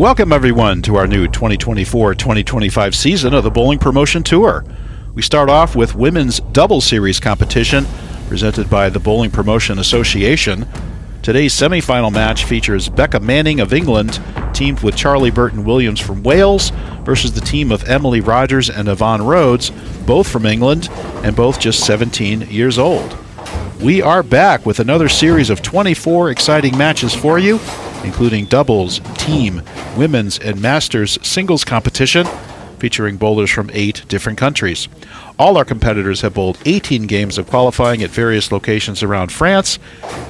Welcome everyone to our new 2024-2025 season of the Bowling Promotion Tour. We start off with women's double series competition presented by the Bowling Promotion Association. Today's semifinal match features Becca Manning of England teamed with Charlie Burton-Williams from Wales versus the team of Emily Rogers and Avan Rhodes, both from England and both just 17 years old. We are back with another series of 24 exciting matches for you, including doubles, team, women's, and masters singles competition featuring bowlers from 8 different countries. All our competitors have bowled 18 games of qualifying at various locations around France,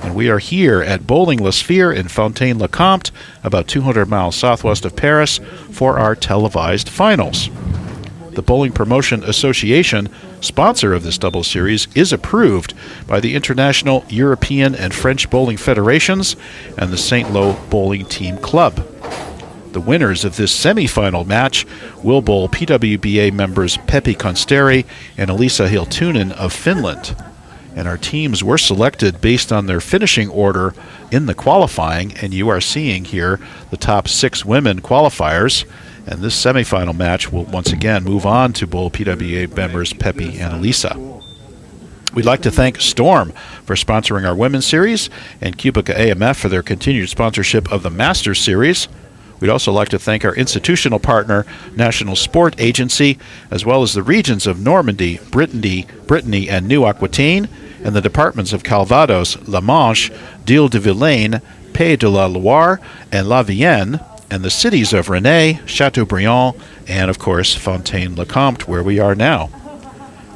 and we are here at Bowling La Sphère in Fontaine, Comte, about 200 miles southwest of Paris, for our televised finals. The Bowling Promotion Association, sponsor of this double series, is approved by the International, European, and French Bowling Federations and the St. Lo Bowling Team Club. The winners of this semi-final match will bowl PWBA members Peppi Konsteri and Eliisa Hiltunen of Finland. And our teams were selected based on their finishing order in the qualifying, and you are seeing here the top 6 women qualifiers. And this semifinal match will once again move on to bowl PWBA members Peppi and Eliisa. We'd like to thank Storm for sponsoring our women's series and Cubica AMF for their continued sponsorship of the Masters series. We'd also like to thank our institutional partner, National Sport Agency, as well as the regions of Normandy, Brittany, and New Aquitaine, and the departments of Calvados, La Manche, d'Ille-de-Vilaine, Pays de la Loire, and La Vienne, and the cities of Rennes, Chateaubriand, and of course Fontaine-le-Comte, where we are now.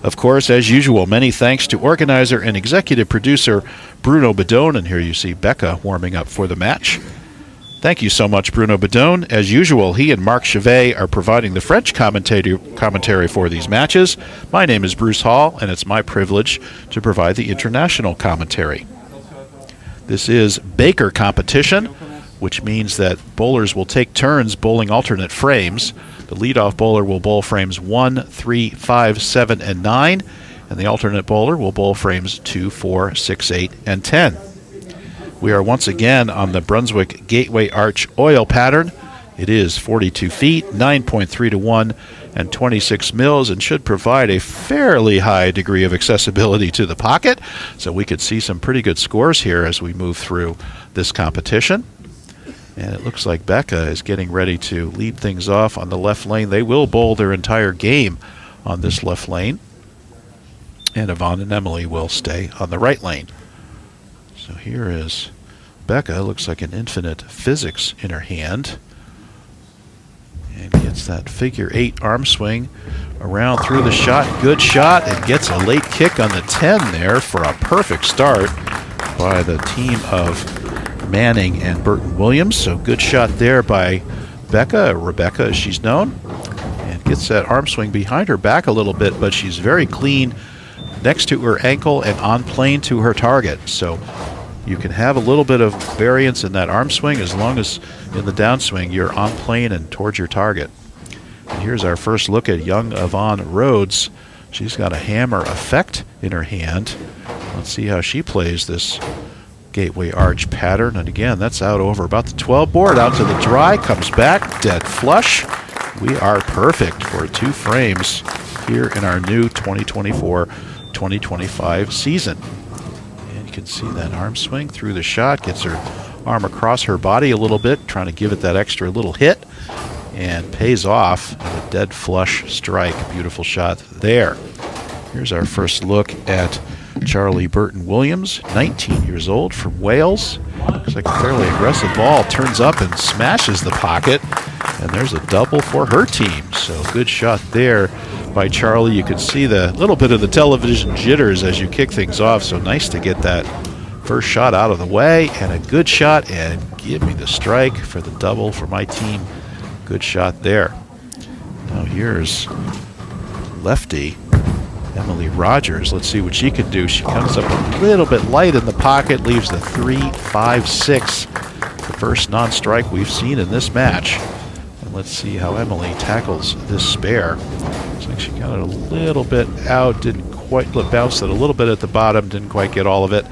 Of course, as usual, many thanks to organizer and executive producer Bruno Bidone, and here you see Becca warming up for the match. Thank you so much, Bruno Bidone. As usual, he and Marc Chavet are providing the French commentary for these matches. My name is Bruce Hall, and it's my privilege to provide the international commentary. This is Baker competition, which means that bowlers will take turns bowling alternate frames. The leadoff bowler will bowl frames 1, 3, 5, 7, and 9, and the alternate bowler will bowl frames 2, 4, 6, 8, and 10. We are once again on the Brunswick Gateway Arch oil pattern. It is 42 feet, 9.3 to 1, and 26 mils, and should provide a fairly high degree of accessibility to the pocket, so we could see some pretty good scores here as we move through this competition. And it looks like Becca is getting ready to lead things off on the left lane. They will bowl their entire game on this left lane. And Avan and Emily will stay on the right lane. So here is Becca. Looks like an infinite physics in her hand. And gets that figure 8 arm swing around through the shot. Good shot, and gets a late kick on the 10 there for a perfect start by the team of Manning and Burton-Williams. So good shot there by Becca, Rebecca as she's known, and gets that arm swing behind her back a little bit, but she's very clean next to her ankle and on plane to her target. So you can have a little bit of variance in that arm swing as long as in the downswing you're on plane and towards your target. And here's our first look at young Avan Rhodes. She's got a hammer effect in her hand. Let's see how she plays this Gateway Arch pattern, and again that's out over about the 12 board, out to the dry, comes back dead flush. We are perfect for 2 frames here in our new 2024-2025 season. And you can see that arm swing through the shot, gets her arm across her body a little bit, trying to give it that extra little hit, and pays off with a dead flush strike. Beautiful shot there. Here's our first look at Charlie Burton-Williams, 19 years old, from Wales. Looks like a fairly aggressive ball, turns up and smashes the pocket, and there's a double for her team. So good shot there by Charlie. You can see the little bit of the television jitters as you kick things off, so nice to get that first shot out of the way, and a good shot, and give me the strike for the double for my team. Good shot there. Now here's lefty Emily Rogers. Let's see what she can do. She comes up a little bit light in the pocket, leaves the 3, 5, 6. The first non-strike we've seen in this match. And let's see how Emily tackles this spare. Looks like she got it a little bit out, didn't quite, bounced it a little bit at the bottom, didn't quite get all of it.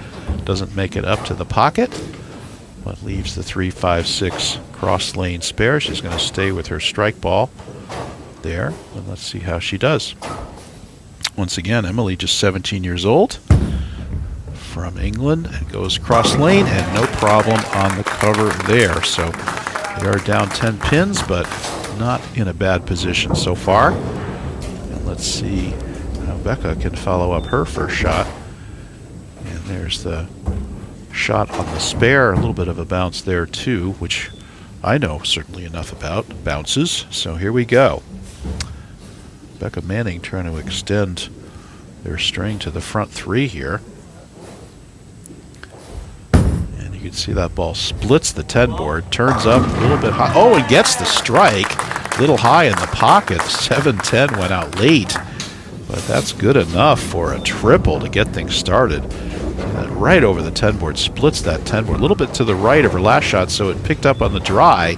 Doesn't make it up to the pocket. but leaves the 3-5-6 cross lane spare. She's going to stay with her strike ball there, and let's see how she does. Once again, Emily, just 17 years old, from England, and goes cross lane, and no problem on the cover there. So they are down 10 pins, but not in a bad position so far. And let's see how Becca can follow up her first shot. And there's the shot on the spare, a little bit of a bounce there too, which I know certainly enough about bounces. So here we go. Becca Manning trying to extend their string to the front three here. And you can see that ball splits the 10 board, turns up a little bit high. Oh, and gets the strike. A little high in the pocket. 7-10 went out late. But that's good enough for a triple to get things started. Right over the 10 board, splits that 10 board. A little bit to the right of her last shot, so it picked up on the dry.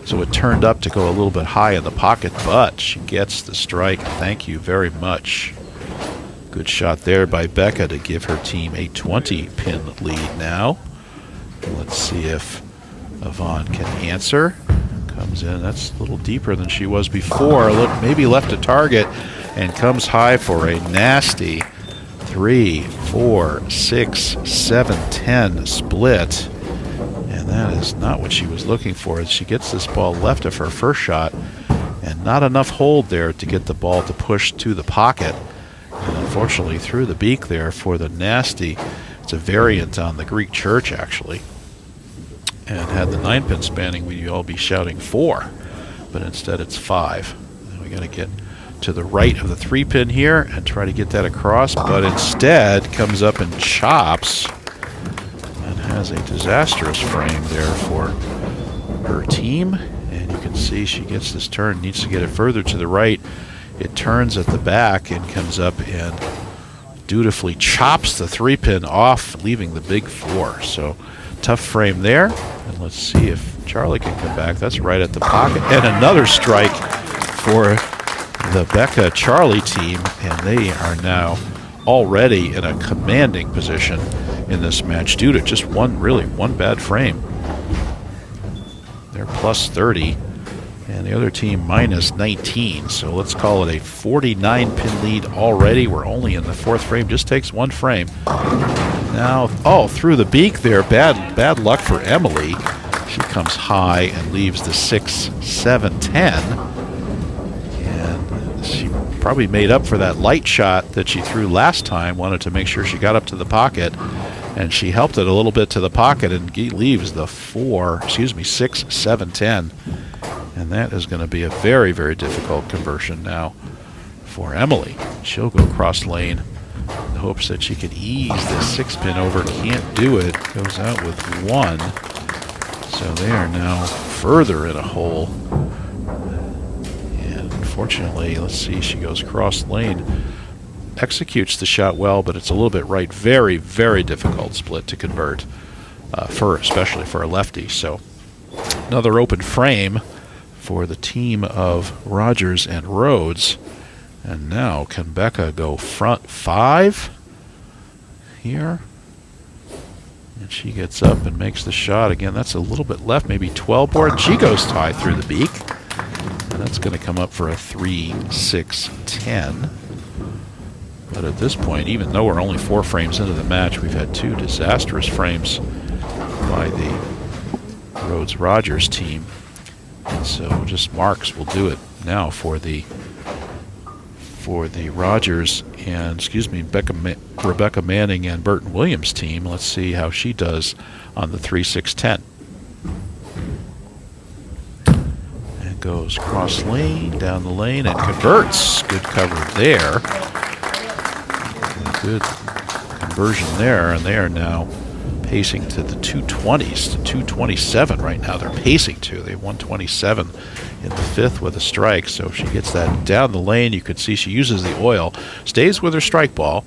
So it turned up to go a little bit high in the pocket, but she gets the strike. Thank you very much. Good shot there by Becca to give her team a 20-pin lead now. Let's see if Avan can answer. Comes in. That's a little deeper than she was before. Look, maybe left a target and comes high for a nasty 3, 4, 6, 7, 10 split. And that is not what she was looking for. As she gets this ball left of her first shot, and not enough hold there to get the ball to push to the pocket. And unfortunately through the beak there for the nasty. It's a variant on the Greek church actually. And had the 9-pin spanning, we'd all be shouting 4, but instead it's 5. And we got to get to the right of the 3-pin here and try to get that across, but instead comes up and chops and has a disastrous frame there for her team. And you can see she gets this turn, needs to get it further to the right. It turns at the back and comes up and dutifully chops the 3-pin off, leaving the big 4. So tough frame there. And let's see if Charlie can come back. That's right at the pocket. And another strike for the Becca Charlie team. And they are now already in a commanding position in this match due to just one bad frame. They're plus 30. And the other team minus 19. So let's call it a 49-pin lead already. We're only in the 4th frame. Just takes 1 frame. Now, oh, through the beak there. Bad luck for Emily. She comes high and leaves the 6, 7, 10. And she probably made up for that light shot that she threw last time. Wanted to make sure she got up to the pocket. And she helped it a little bit to the pocket and leaves the 6, 7, 10. And that is going to be a very, very difficult conversion now for Emily. She'll go cross lane in hopes that she can ease the 6-pin over. Can't do it. Goes out with 1. So they are now further in a hole. And unfortunately, let's see, she goes cross lane. Executes the shot well, but it's a little bit right. Very, very difficult split to convert, especially for a lefty. So another open frame for the team of Rogers and Rhodes. And now can Becca go front 5 here? And she gets up and makes the shot. Again, that's a little bit left, maybe 12 board. She goes high through the beak. And that's going to come up for a 3, 6, 10. But at this point, even though we're only 4 frames into the match, we've had 2 disastrous frames by the Rhodes-Rogers team. And so just marks will do it now for the Rogers and, Rebecca Manning and Burton-Williams team. Let's see how she does on the 3, 6, 10. And goes cross lane, down the lane, and converts. Good cover there. Good conversion there, and they are now pacing to the 220s, to 227 right now. They're pacing to. They 127 in the 5th with a strike. So if she gets that down the lane, you can see she uses the oil, stays with her strike ball.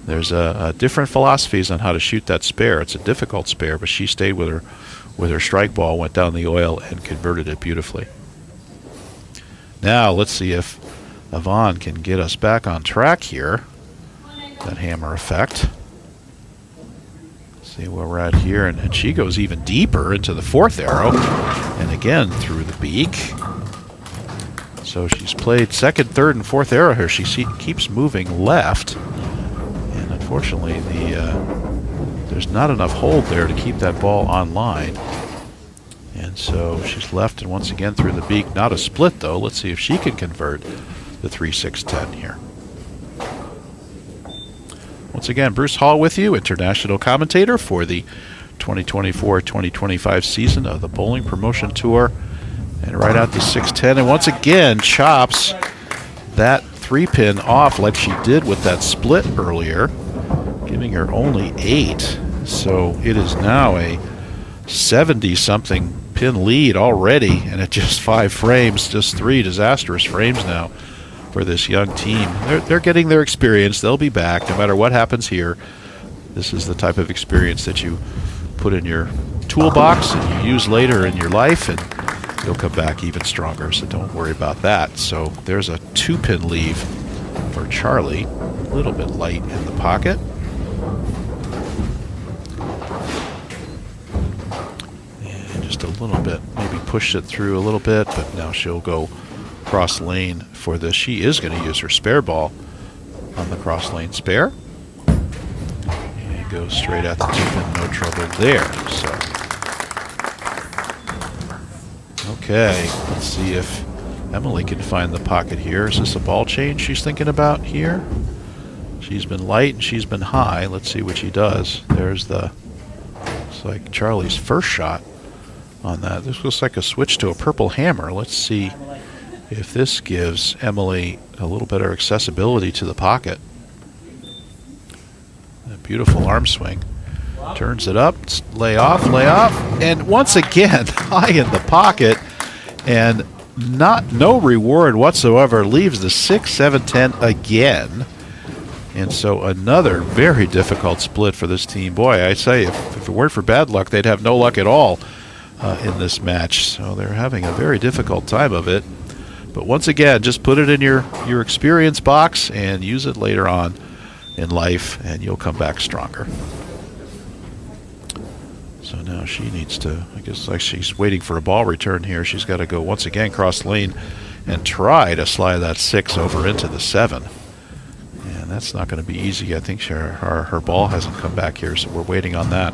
There's different philosophies on how to shoot that spare. It's a difficult spare, but she stayed with her strike ball, went down the oil, and converted it beautifully. Now let's see if Avan can get us back on track here. That hammer effect. See where we're at here, and she goes even deeper into the fourth arrow, and again through the beak. So she's played second, third, and fourth arrow here. She keeps moving left, and unfortunately there's not enough hold there to keep that ball online. And so she's left, and once again through the beak. Not a split, though. Let's see if she can convert the 3-6-10 here. Once again, Bruce Hall with you, international commentator for the 2024-2025 season of the Bowling Promotion Tour. And right out to 6-10, and once again chops that 3-pin off like she did with that split earlier, giving her only 8. So it is now a 70-something pin lead already, and at just 5 frames, just 3 disastrous frames now for this young team. They're getting their experience. They'll be back no matter what happens here. This is the type of experience that you put in your toolbox and you use later in your life, and you'll come back even stronger, so don't worry about that. So there's a 2-pin leave for Charlie. A little bit light in the pocket. And just a little bit, maybe push it through a little bit, but now she'll go cross lane for this. She is going to use her spare ball on the cross lane spare. And goes straight at the 2-pin, no trouble there. So, okay, let's see if Emily can find the pocket here. Is this a ball change she's thinking about here? She's been light and she's been high. Let's see what she does. There's the, looks like Charlie's first shot on that. This looks like a switch to a purple hammer. Let's see if this gives Emily a little better accessibility to the pocket. A beautiful arm swing. Turns it up, lay off, and once again, high in the pocket, and no reward whatsoever. Leaves the 6, 7, 10 again. And so another very difficult split for this team. Boy, I say, if it weren't for bad luck, they'd have no luck at all in this match. So they're having a very difficult time of it. But once again, just put it in your experience box and use it later on in life, and you'll come back stronger. So now she needs to, I guess, like she's waiting for a ball return here. She's got to go once again cross lane and try to slide that 6 over into the 7. And that's not going to be easy. I think her ball hasn't come back here, so we're waiting on that.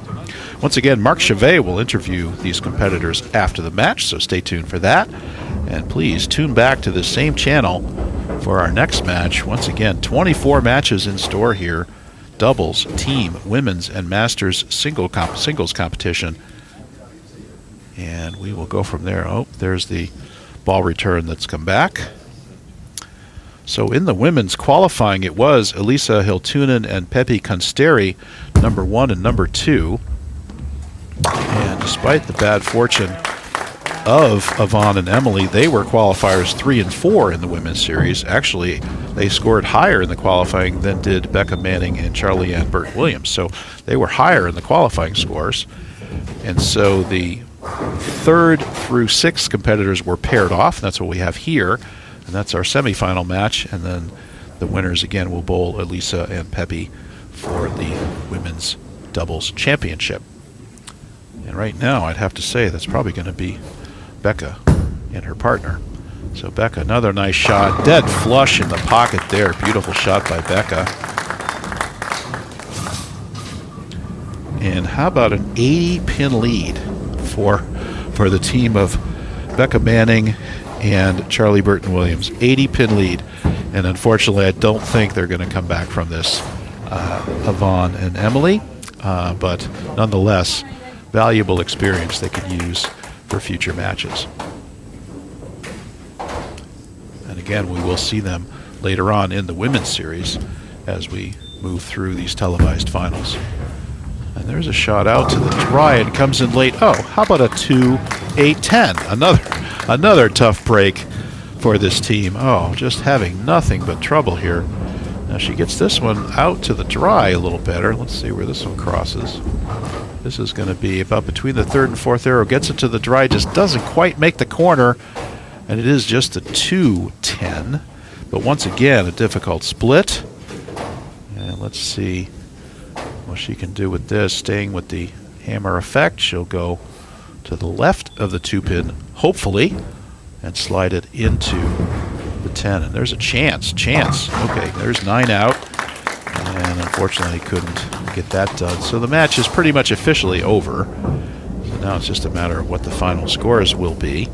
Once again, Marc Chavet will interview these competitors after the match, so stay tuned for that. And please tune back to the same channel for our next match. Once again, 24 matches in store here. Doubles, team, women's, and masters singles competition. And we will go from there. Oh, there's the ball return that's come back. So in the women's qualifying, it was Eliisa, Hiltunen, and Peppi Konsteri, number 1 and number 2. And despite the bad fortune of Avan and Emily, they were qualifiers 3 and 4 in the women's series. Actually, they scored higher in the qualifying than did Becca Manning and Charlie Ann Burton-Williams. So they were higher in the qualifying scores. And so the 3rd through 6th competitors were paired off. That's what we have here. And that's our semifinal match. And then the winners again will bowl Eliisa and Peppi for the women's doubles championship. And right now, I'd have to say that's probably going to be Becca and her partner. So Becca, another nice shot. Dead flush in the pocket there. Beautiful shot by Becca. And how about an 80-pin lead for the team of Becca Manning and Charlie Burton-Williams. 80-pin lead. And unfortunately, I don't think they're going to come back from this, Avan and Emily. But nonetheless, valuable experience they could use for future matches. And again, we will see them later on in the women's series as we move through these televised finals. And there's a shot out to the dry and comes in late. Oh, how about a 2-8-10? Another tough break for this team. Oh, just having nothing but trouble here. Now she gets this one out to the dry a little better. Let's see where this one crosses. This is going to be about between the 3rd and 4th arrow. Gets it to the dry, just doesn't quite make the corner. And it is just a 2-10. But once again, a difficult split. And let's see what she can do with this. Staying with the hammer effect, she'll go to the left of the 2-pin, hopefully, and slide it into the 10. And there's a chance. Okay, there's 9 out. And unfortunately couldn't get that done. So the match is pretty much officially over. So now it's just a matter of what the final scores will be.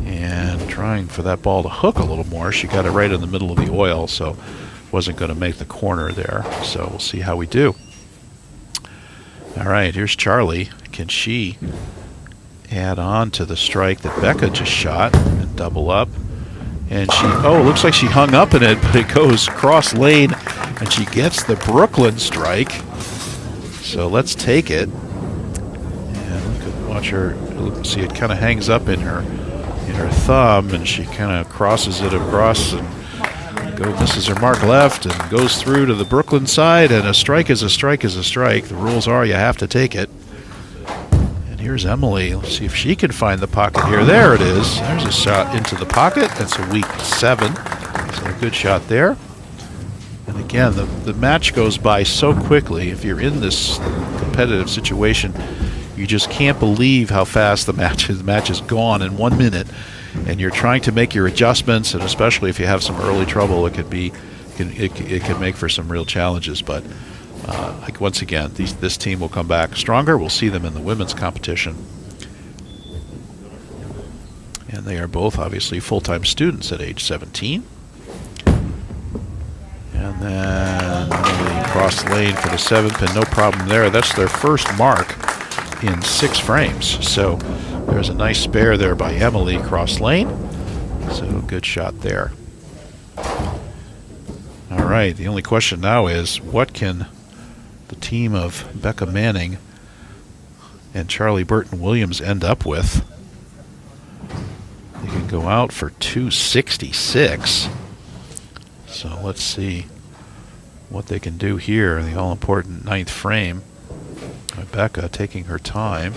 And trying for that ball to hook a little more. She got it right in the middle of the oil, so wasn't going to make the corner there. So we'll see how we do. All right, here's Charlie. Can she add on to the strike that Becca just shot and double up? And she, looks like she hung up in it, but it goes cross lane, and she gets the Brooklyn strike. So let's take it. And we could watch her. See, it kind of hangs up in her thumb, and she kind of crosses it across and misses her mark left and goes through to the Brooklyn side. And a strike is a strike is a strike. The rules are you have to take it. Here's Emily. Let's see if she can find the pocket here. There it is. There's a shot into the pocket. That's a weak 7. So a good shot there. And again, the match goes by so quickly. If you're in this competitive situation, you just can't believe how fast the match is gone in 1 minute. And you're trying to make your adjustments, and especially if you have some early trouble, it can make for some real challenges. But once again, this team will come back stronger. We'll see them in the women's competition. And they are both obviously full-time students at age 17. And then cross lane for the 7-pin, no problem there. That's their first mark in 6 frames. So there's a nice spare there by Emily, cross lane. So good shot there. All right, the only question now is what can the team of Becca Manning and Charlie Burton-Williams end up with? They can go out for 266. So let's see what they can do here in the all-important 9th frame. Becca taking her time.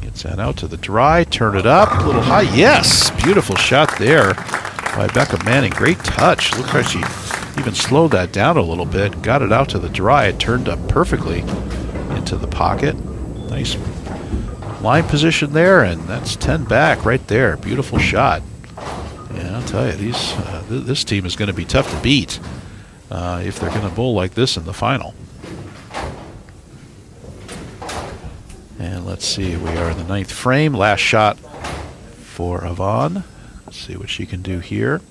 Gets that out to the dry, turn it up, a little high. Yes, beautiful shot there by Becca Manning. Great touch. Looks like she even slowed that down a little bit, got it out to the dry. It turned up perfectly into the pocket. Nice line position there, and that's 10 back right there. Beautiful shot. Yeah, I'll tell you, this team is going to be tough to beat if they're going to bowl like this in the final. And let's see, we are in the 9th frame. Last shot for Avan. Let's see what she can do here.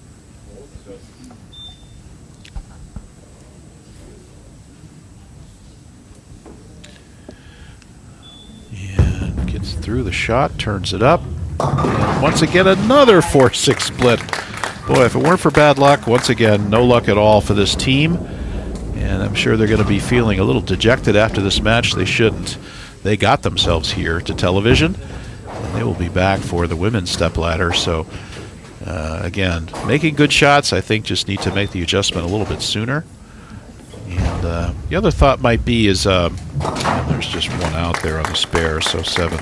And gets through the shot, turns it up. And once again, another 4-6 split. Boy, if it weren't for bad luck, once again, no luck at all for this team. And I'm sure they're going to be feeling a little dejected after this match. They shouldn't. They got themselves here to television, and they will be back for the women's stepladder. So, again, making good shots. I think just need to make the adjustment a little bit sooner. And the other thought might be is there's just one out there on the spare, so 7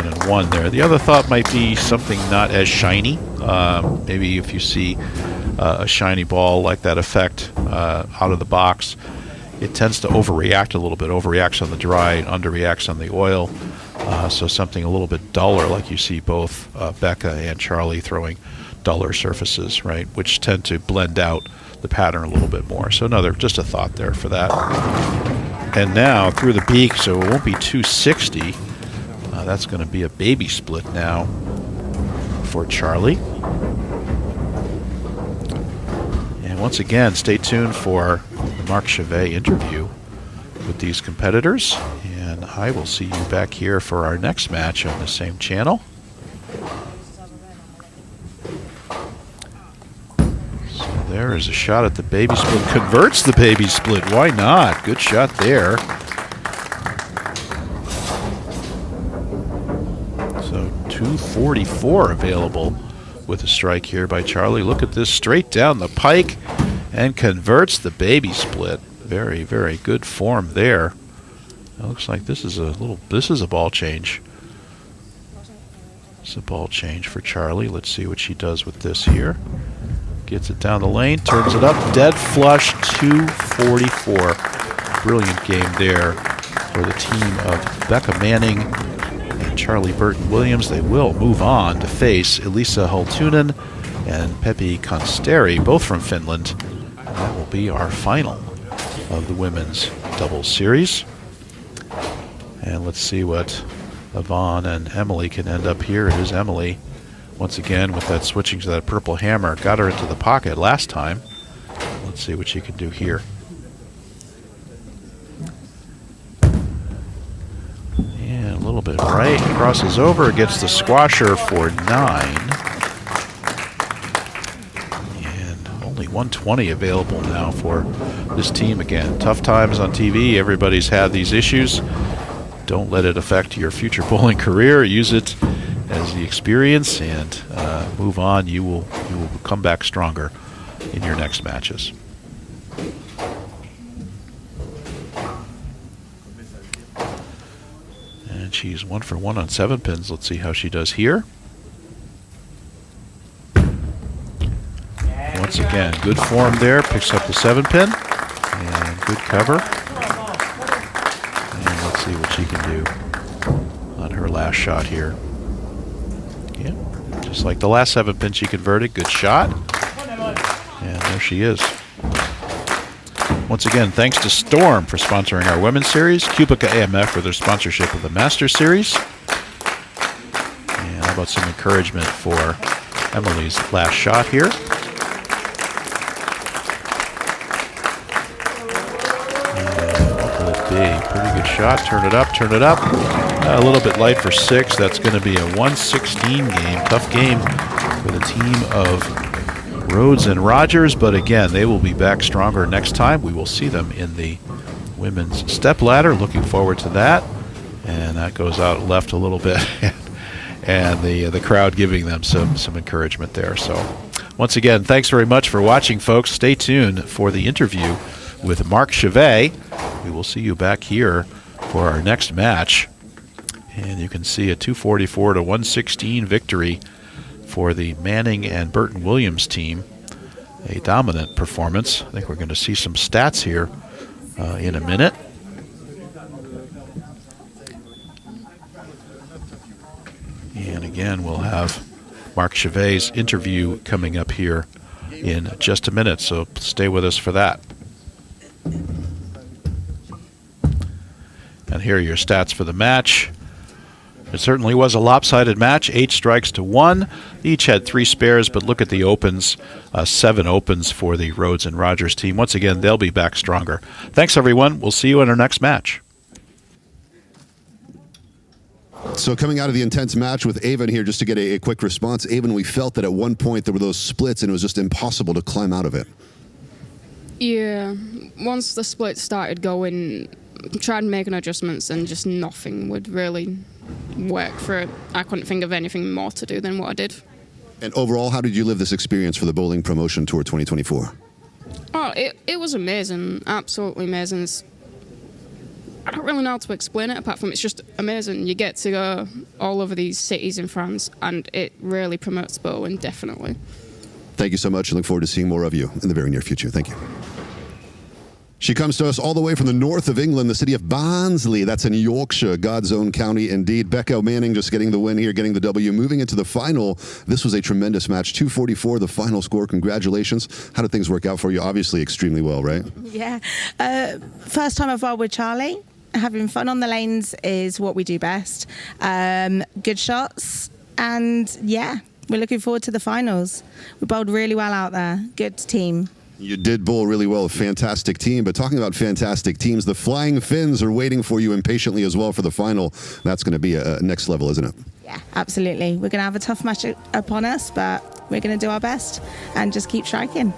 and 1 there. The other thought might be something not as shiny. Maybe if you see a shiny ball like that effect out of the box, it tends to overreact a little bit, overreacts on the dry and underreacts on the oil. So something a little bit duller, like you see both Becca and Charlie throwing duller surfaces, right, which tend to blend out the pattern a little bit more. So just a thought there for that. And now through the beak, so it won't be 260. That's going to be a baby split now for Charlie. And once again, stay tuned for the Marc Chavet interview with these competitors. And I will see you back here for our next match on the same channel. So there is a shot at the baby split. Converts the baby split. Why not? Good shot there. So 244 available with a strike here by Charlie. Look at this, straight down the pike, and converts the baby split. Very, very good form there. It looks like this is a ball change. It's a ball change for Charlie. Let's see what she does with this here. Gets it down the lane, turns it up, dead flush, 244. Brilliant game there for the team of Becca Manning and Charlie Burton-Williams. They will move on to face Eliisa Hiltunen and Peppi Konsteri, both from Finland. That will be our final of the women's doubles series. And let's see what Avan and Emily can end up here. It is Emily, once again, with that switching to that purple hammer. Got her into the pocket last time. Let's see what she can do here. And a little bit right, crosses over, gets the squasher for 9. And only 120 available now for this team again. Tough times on TV. Everybody's had these issues. Don't let it affect your future bowling career. Use it as the experience and move on. You will come back stronger in your next matches. And she's 1 for 1 on 7 pins. Let's see how she does here. Once again, good form there. Picks up the 7 pin and good cover. And let's see what she can do on her last shot here. Yeah, just like the last 7 pin she converted. Good shot. And there she is. Once again, thanks to Storm for sponsoring our women's series, Cubica AMF for their sponsorship of the Masters series. And how about some encouragement for Emily's last shot here. Pretty good shot. Turn it up, turn it up. A little bit light for 6. That's going to be a 116 game. Tough game for the team of Rhodes and Rogers, but again, they will be back stronger next time. We will see them in the women's step ladder. Looking forward to that. And that goes out left a little bit. And the crowd giving them some encouragement there. So once again, thanks very much for watching, folks. Stay tuned for the interview with Marc Chavet. We will see you back here for our next match. And you can see a 244 to 116 victory for the Manning and Burton-Williams team. A dominant performance. I think we're going to see some stats here in a minute. And again, we'll have Marc Chavet's interview coming up here in just a minute, so stay with us for that. And here are your stats for the match. It certainly was a lopsided match, 8 strikes to 1. Each had 3 spares, but look at the opens, 7 opens for the Rhodes and Rogers team. Once again, they'll be back stronger. Thanks, everyone. We'll see you in our next match. So coming out of the intense match with Avan here, just to get a quick response. Avan, we felt that at one point there were those splits and it was just impossible to climb out of it. Yeah, once the split started going, tried making adjustments and just nothing would really work for it. I couldn't think of anything more to do than what I did. And overall, how did you live this experience for the Bowling Promotion Tour 2024? Oh, it was amazing, absolutely amazing. I don't really know how to explain it apart from it's just amazing. You get to go all over these cities in France and it really promotes bowling, definitely. Thank you so much and look forward to seeing more of you in the very near future. Thank you. She comes to us all the way from the north of England, the city of Barnsley. That's in Yorkshire, God's own county indeed. Becca Manning just getting the win here, getting the W, moving into the final. This was a tremendous match, 244, the final score. Congratulations. How did things work out for you? Obviously extremely well, right? Yeah. First time I've rolled with Charlie. Having fun on the lanes is what we do best. Good shots. And yeah, we're looking forward to the finals. We bowled really well out there. Good team. You did bowl really well, a fantastic team. But talking about fantastic teams, the Flying Finns are waiting for you impatiently as well for the final. That's going to be a next level, isn't it? Yeah, absolutely. We're going to have a tough match upon us, but we're going to do our best and just keep striking.